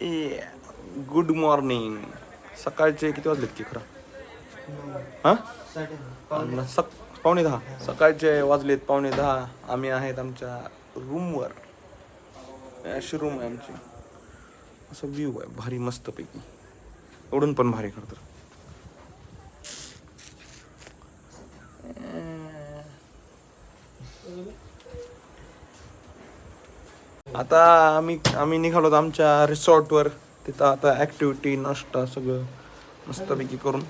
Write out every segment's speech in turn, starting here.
A good morning. सकाळचे किती वाजलेत की खरं? हां 9:45. सकाळचे वाजलेत 9:45. आम्ही आहेत आमच्या रूमवर. अशी रूम आहे आमची. असं व्ह्यू आहे भारी मस्तपैकी. एवढून पण भारी खरं तर. आता आम्ही निघालो आमच्या रिसॉर्टवर. तिथं आता ॲक्टिव्हिटी नाश्ता सगळं मस्तपैकी करून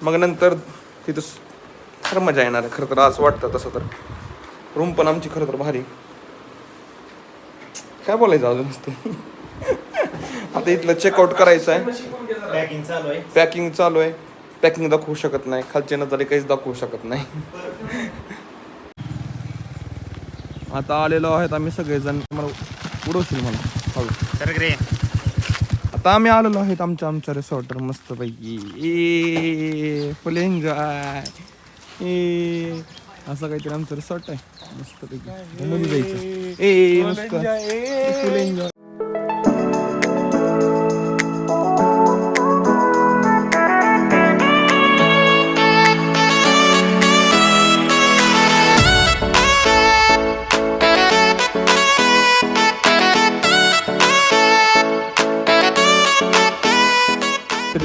मग नंतर तिथं खरं मजा येणार आहे. खरं तर आज वाटतं तसं तर. रूम पण आमची खरं तर भारी. काय बोलायचं अजून नुसतं. आता इथलं चेकआउट करायचं आहे. पॅकिंग चालू आहे. पॅकिंग दाखवू शकत नाही. खालचे नजारे काहीच दाखवू शकत नाही. आता आलेलो आहेत आम्ही सगळेजण. मला उडवशील मला हळू. आता आम्ही आलेलो आहेत आमच्या रिसॉर्टवर मस्तपैकी. फुल एन्जॉय. असं काहीतरी आमचं रिसॉर्ट आहे मस्तपैकी. मध्ये जायचं मस्त फुल एन्जॉय.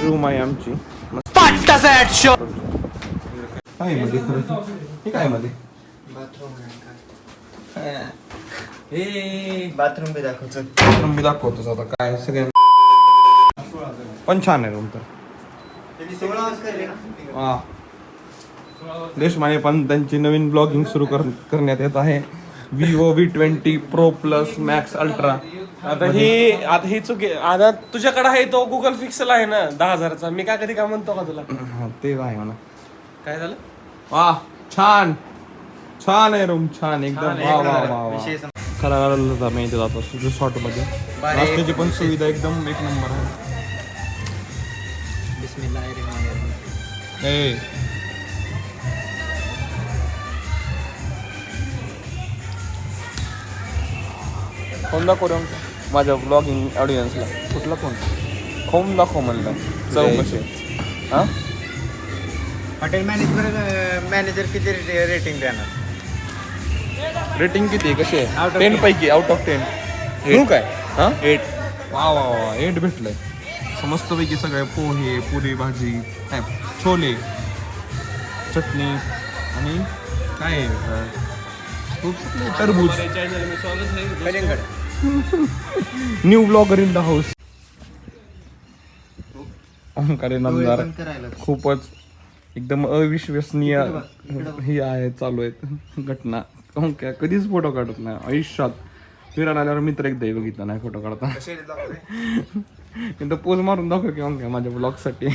रूम आहे आमची. काय मध्ये खरं हे काय मध्ये बाथरूम बी दाखवतो. मी दाखवतोच आता काय सगळ्यांना. पण छान आहे रूम तर. हा देशमाने पण त्यांची नवीन ब्लॉगिंग सुरू करण्यात येत आहे. Vivo V20 Pro Plus Max Ultra. आता ही चुकी. आता तुझ्याकडे आहे तो गुगल पिक्सल आहे ना 10,000चा. मी काय कधी काय म्हणतो का तुला? ते आहे म्हणा. काय झालं? वा छान छान आहे रूम. छान एकदम. वा वा वा. खरा मी इथे जातो रिसॉर्ट मध्ये. नाश्त्याची पण सुविधा एकदम एक नंबर आहे. फोन दाखव रे माझ्या ब्लॉगिंग ऑडियन्सला. कुठला फोन? फोन दाखव म्हणलं. चौकशी. हां हॉटेल मॅनेजर किती रेटिंग देणार? रेटिंग किती आहे? कशी आहे? 10 पैकी आउट ऑफ 10. ठेवू काय? हां 8. वा वा वा 8 भेटलंय. मस्तपैकी सगळे पोहे, पुरी भाजी, छोले, चटणी आणि काय टरबूज. New blogger in the house. अहंकारी नमदार. खूपच एकदम अविश्वसनीय ही आहे चालू आहेत घटना. काय कधीच फोटो काढत नाही आयुष्यात. फिरायला आल्यावर मित्र एकदाही बघितला नाही फोटो काढता. एकदा पोज मारून दाखव की काय माझ्या ब्लॉग साठी.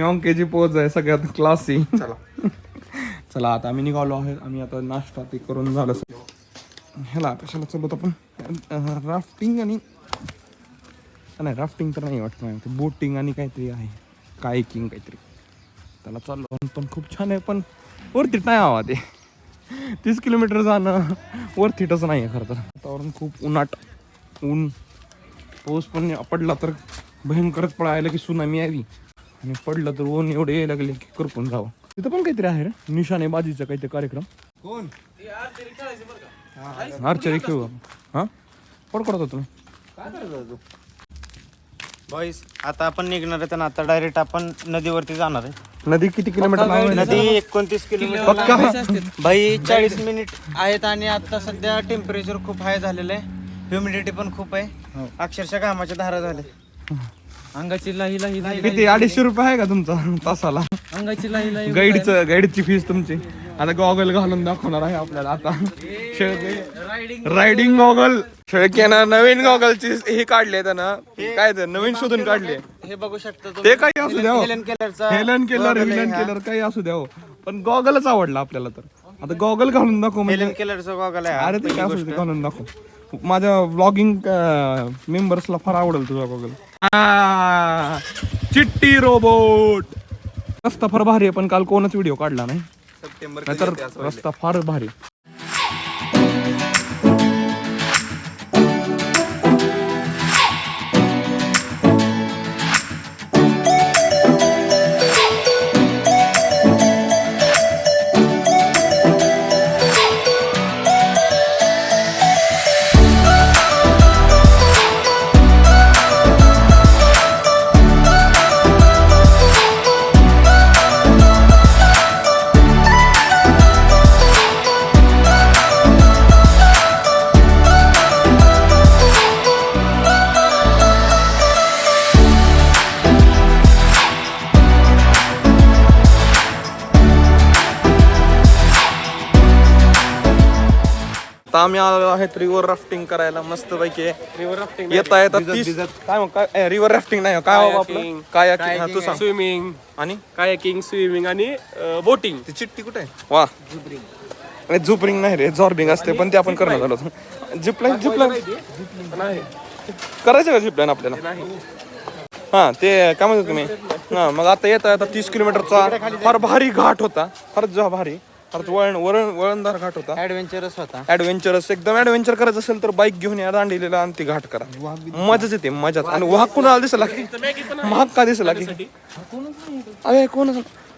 अंकेची पोज आहे सगळ्यात क्लासी. चला आता आम्ही निघालो आहे. आम्ही आता नाश्ता ते करून झालं. ह्याला कशाला चालवत आपण? राफ्टिंग आणि नाही राफ्टिंग तर नाही वाटत नाही. बोटिंग आणि काहीतरी आहे कायकिंग काहीतरी. त्याला चाललो पण खूप छान आहे. पण वरतीट नाही हवा ते. 30 किलोमीटर जाणं वरतीटच नाही आहे खरं तर. वातावरण खूप उन्हाट. ऊन पाऊस पण पडला तर भयंकरच पळायला की सुनामी यावी. आणि पडलं तर ऊन एवढे यायला लागले की करपून जावं. तिथं पण काहीतरी आहे रे निशाणे बाजीचा काहीतरी कार्यक्रम. कोण? आर्चरी खेळू. हां कोण करत तुम्ही? काय करत तू? बॉईस आता आपण निघणार आहे. तर आता डायरेक्ट आपण नदीवरती जाणार आहे. नदी किती किलोमीटर? नदी 29 किलोमीटर. भाई 40 मिनिट आहेत. आणि आता सध्या टेम्परेचर खूप हाय झालेलं आहे. ह्युमिडिटी पण खूप आहे. अक्षरशः घामाच्या धारा झाले. अंगाची लाही लाही किती 250 रुपये आहे का तुमचा तासाला? अंगाची लाही लाही गाईडची फीस तुमची. आता गॉगल घालून दाखवणार आहे आपल्याला आता. Riding goggle. शेळक्यानं नवीन गॉगलची हे काढले त्यानं. काय ते नवीन शोधून काढले. हे बघू शकता ते काही असू द्या. हेलन केलर काही असू द्या. पण गॉगलच आवडला आपल्याला. तर आता गॉगल घालून दाखव. हेलन केलरचा गॉगल आहे. अरे ते काय असू दे घालून दाखव. माझ्या व्लॉगिंग मेंबर्सला फार आवडेल तुझा गॉगल. चिट्टी रोबोट. रस्ता फार भारी आहे पण काल कोणच व्हिडिओ काढला नाही. तर रस्ता फार भारी. आता आम्ही आलो आहेत रिव्हर राफ्टिंग करायला मस्त पैकी. रिव्हर राफ्टिंग येता येता 30 काय मग काय रिव्हर राफ्टिंग नाही काय बाबा आपलं काय तू सांग. स्विमिंग, आणि कायाकिंग, स्विमिंग आणि बोटिंग. ती चिट्टी कुठे आहे? वा अरे झुपरिंग नाही रे, झॉर्बिंग असते पण ते आपण करणार आलो. झिपलाईन करायचं का झिपलाईन आपल्याला? हा ते काय म्हणतो तुम्ही. हा मग आता येता 30 किलोमीटरचा फार भारी घाट होता, फार भारी, फार वळणदार घाट होता, ऍडव्हेंचरस होता. ऍडव्हेंचरस एकदम. ऍडव्हेंचर करायचं असेल तर बाईक घेऊन या दांडीला आणि ती घाट करा, मजाच येते मजाच. आणि वाघ कुणाला दिसला की महाग का दिसला की अरे कोण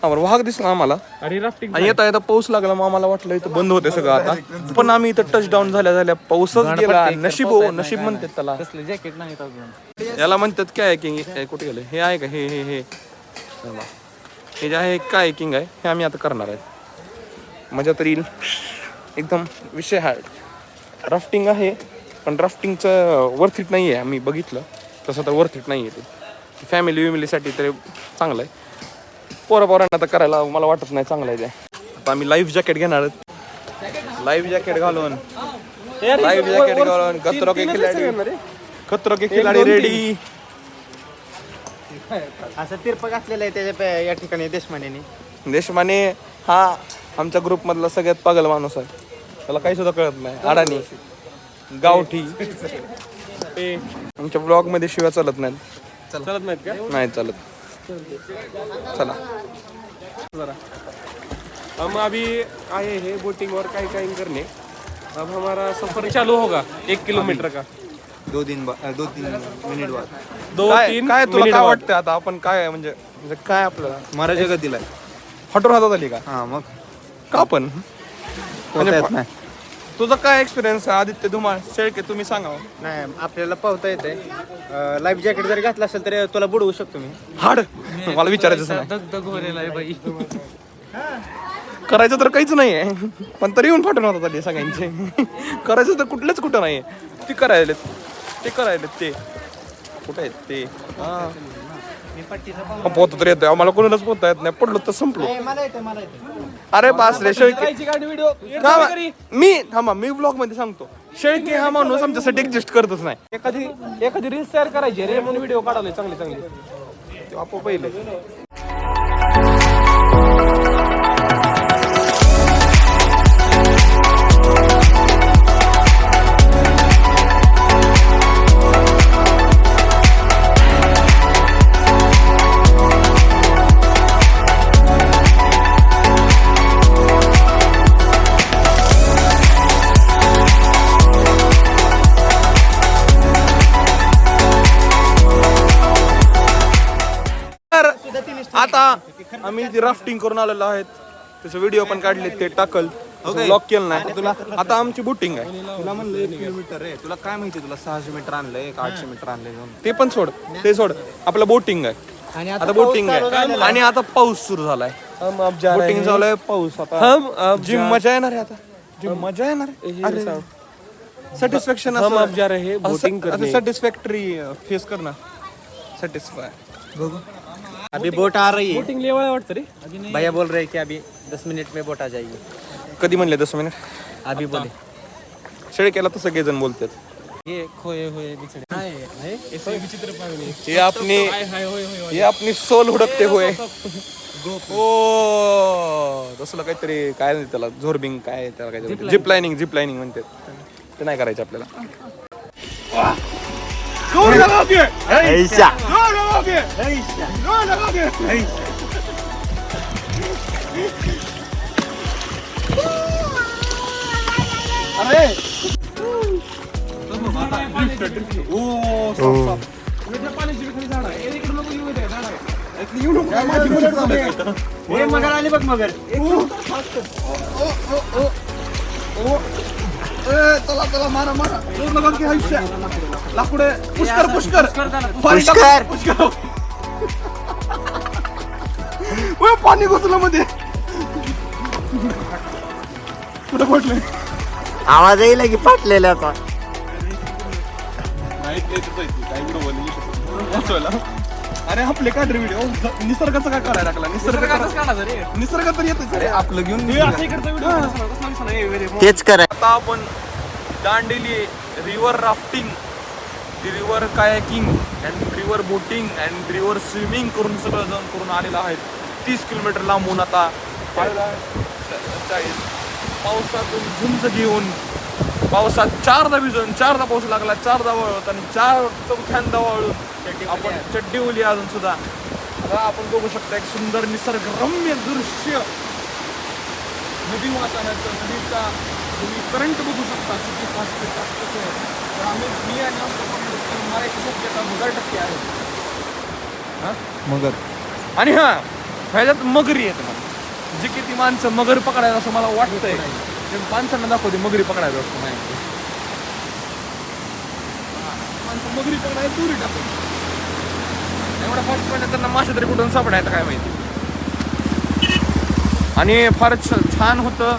वाघ दिसला आम्हाला. आणि राफ्टिंग आणि येता येता पाऊस लागला मग आम्हाला वाटलं इथं बंद होते सगळं आता, पण आम्ही इथं टच डाऊन झाल्या पाऊसच गेला. नशीब नशीब म्हणतात त्याला, जॅकेट नाही अजून. याला म्हणतात काय किंग. कुठे गेलं हे आहे का? हे जे आहे काय किंग आहे हे आम्ही आता करणार आहे. मजा तर येईल एकदम. विषय हार्ड राफ्टिंग आहे पण राफ्टिंगचं वर्थ इट नाही आहे. आम्ही बघितलं तसं तर वर्थ इट नाही आहे ते. फॅमिलीसाठी तरी चांगलं आहे, पोरांना तर करायला मला वाटत नाही चांगलं आहे ते. आता आम्ही लाईफ जॅकेट घेणार आहेत. लाईफ जॅकेट घालून खतरो के खिलाडी रेडी. असं तिरपक असलेलं आहे त्याच्या या ठिकाणी देशमाने हा आमच्या ग्रुप मधला सगळ्यात पागल माणूस आहे. त्याला काही सुद्धा कळत नाही. अडाणी गावठी आमच्या ब्लॉग मध्ये शिवाय चालत नाहीत. चालत नाहीत का? नाही चालत. चला हम अभी आए हैं बोटिंग और कायाकिंग करने. अब हमारा सफर चालू होगा 1 किलोमीटर का. 2-3 मिनिट बाद. 2-3 काय तुला काय वाटतं आता आपण काय म्हणजे काय आपल्याला मरा जगतीला हटून हातात आली का? हा मग का पण म्हणजे नाही. तुझा काय एक्सपिरियन्स आहे आदित्य धुमाळ शेळके, तुम्ही सांगा. नाही आपल्याला पोहता येते. लाईफ जॅकेट जरी घातलं असेल तरी तुला बुडवू शकतो मी. हाड मला विचारायचं नाही. दगदग होलेला आहे बाई. करायचं तर काहीच नाहीये पण तरी येऊन फाटून होतात आली सगळ्यांचे. करायचं तर कुठं नाहीये. ते करायलेत ते कुठे आहेत ते. पोहता तर येतोय आम्हाला, कोणालाच पोहता येत नाही. पडलो तर संपलो. अरे बास रे शेळके. मी ब्लॉग मध्ये सांगतो शेळके हा माणूस आमच्यासाठी एक्झिस्ट करतच नाही. एखादी रील्स तयार करायची रे म्हणून व्हिडिओ काढायला चांगले. ते आपो पहिले आता आम्ही ती राफ्टिंग करून आलेलो आहेत. त्याचे व्हिडिओ पण काढले, ते टाकल. ब्लॉक केलं नाही तुला. आता आमची बोटिंग आहे. तुला म्हणलं 1 किलोमीटर आहे. तुला काय माहिती तुला 600 मीटर आणलंय 800 मीटर आणलंय. ते पण सोड, ते सोड. आपलं बोटिंग आहे आता बोटिंग आहे. आणि आता पाऊस सुरू झालाय. बोटिंग झालंय, पाऊस आता. जिम मजा येणार आहे आता. जिम मजा येणार आहे. सॅटिस्फॅक्शन सॅटिस्फॅक्टरी फेस करणार. सॅटिस्फाय बघू. अभी बोट आ रही है. बोटिंग लेवल वाटतं रे. भैया बोल रहे हैं कि अभी 10 मिनट में बोट आ जाएगी. कधी म्हणले 10 मिनिट? अभी बोले. शेळकेला तर सगळेजण बोलतात. ये खोए हुए बिछड़े विचित्र पाहुणे. हे आपली सोल हुडकते होय. ओ तसलं काहीतरी काय नाही त्याला, झोरबिंग काय त्याला काहीतरी झिप लाईनिंग म्हणतात. ते नाही करायचं आपल्याला. मगर आली बघ मगर. चला मारा लाकडे पुष्कर पाणी घुसलं मध्ये. कुठं पडलं? आवाज येईल की फाटलेल्याचा. अरे आपले काय व्हिडिओ निसर्गाचं काय करायला लागला. निसर्ग तर येतच रे आपलं घेऊन. तेच करा. आता आपण Dandeli river rafting, river kayaking and river boating and river swimming करून सगळं जाऊन करून आलेलं आहे. 30 किलोमीटर लांबून आता 40 पावसातून झुंज घेऊन, पावसात 4दा भिजून, 4दा पाऊस लागला, 4दा वळवत आणि 4दा वळून आपण चड्डी ओली अजून सुद्धा. आता आपण बघू शकता एक सुंदर निसर्गरम्य दृश्य, नदी वाहतानाचं, नदीचा तुम्ही करंट बघू शकता किती फास्ट असतं. तर मी आणि मारायची शक्यता 1000% आहे. हां मगर. आणि हां ह्याच्यात मगरी आहेत मला, जी किती माणसं मगर पकडायचं असं मला वाटतंय. ते माणसांना दाखवते मगरी पकडायचं असतं. नाही माणसं मगरी पकडायला दुरी टाकते. एवढा फास्ट पडलं त्यांना मासे तरी कुठून सापडायचं काय माहिती. आणि फारच छान होतं.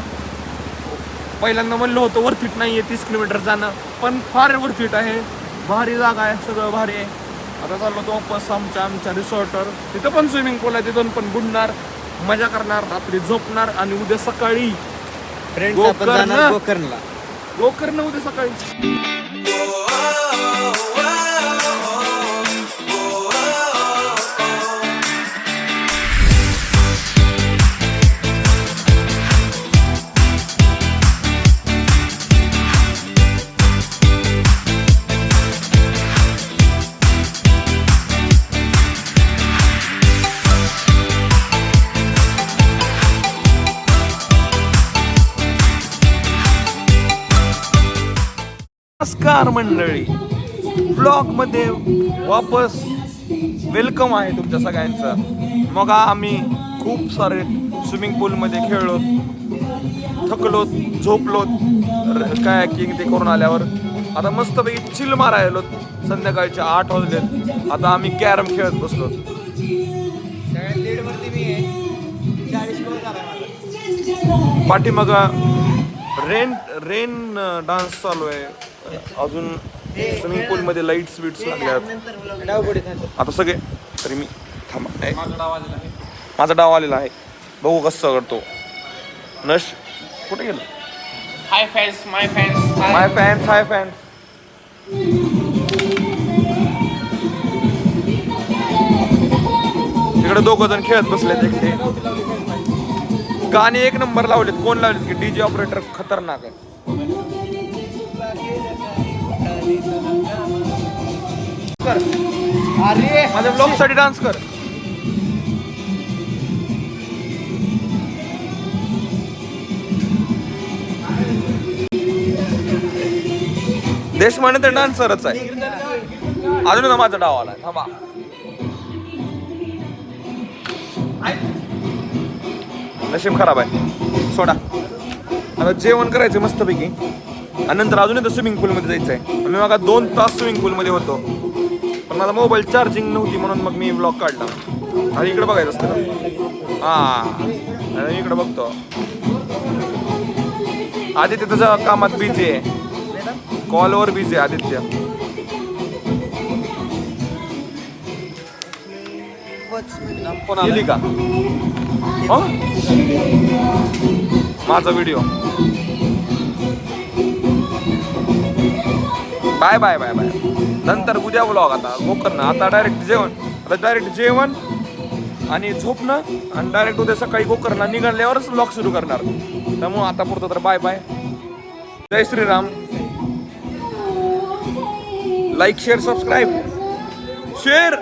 पहिल्यांदा म्हणलं होतं वरतीट नाही आहे 30 किलोमीटर जाणं, पण फार वरतीट आहे. भारी जागा आहे, सगळं भारी आहे. आता चाललो तो वापस आमच्या रिसॉर्टवर. तिथं पण स्विमिंग पूल आहे, तिथून पण बुडणार, मजा करणार, रात्री झोपणार आणि उद्या सकाळी गोकर्ण उद्या सकाळी. नमस्कार मंडळी, ब्लॉग मध्ये वापस वेलकम आहे तुमच्या सगळ्यांचं. मग आम्ही खूप सारे स्विमिंग पूल मध्ये खेळलो, थकलोत, झोपलोत, कायाकिंग ते करून आल्यावर आता मस्तपैकी चिल मारायलो. संध्याकाळचे 8 वाजलेत. आता आम्ही कॅरम खेळत बसलो. पाठीमाग रेन डान्स चालू आहे. अजून स्विमिंग पूल मध्ये लाईट्स बिट्स लागल्यात. आता सगळे तरी मी थांबा, माझा डाव आलेला आहे. बघू कसं करतो. नश कुठे गेलं? हाय फॅन्स, माय फॅन्स, हाय फॅन्स, हाय फॅन्स. तिकडे 2 जण खेळत बसलेत एकटे. गाणे 1 नंबर लावलेत. कोण लावलेत की डीजे ऑपरेटर खतरनाक आहे. अरे माझ्या ब्लॉग साठी डान्स कर. देशमाने तर डान्सरच आहे. अजून ना माझा डाव आलाय. थांबा, नशीब खराब आहे. सोडा. आता जेवण करायचं मस्तपैकी आणि नंतर अजून एकदा स्विमिंग पूलमध्ये जायचं आहे. मी मग 2 तास स्विमिंग पूलमध्ये होतो, पण माझा मोबाईल चार्जिंग नव्हती म्हणून मग मी ब्लॉग काढला. आणि इकडे बघायचं असतं ना. हां इकडे बघतो. आदित्य तुझ्या कामात बिझी आहे, कॉलवर बिझी आहे आदित्य. गेली का माझा video? Bye bye bye bye. नंतर उद्या ब्लॉग. आता गोकर्ण. आता डायरेक्ट जेवण आणि झोपणं आणि डायरेक्ट उद्या सकाळी गोकर्ण निघाल्यावरच ब्लॉग सुरू करणार. त्यामुळं आता पुरतं तर बाय बाय. जय Shriram. Like share subscribe share.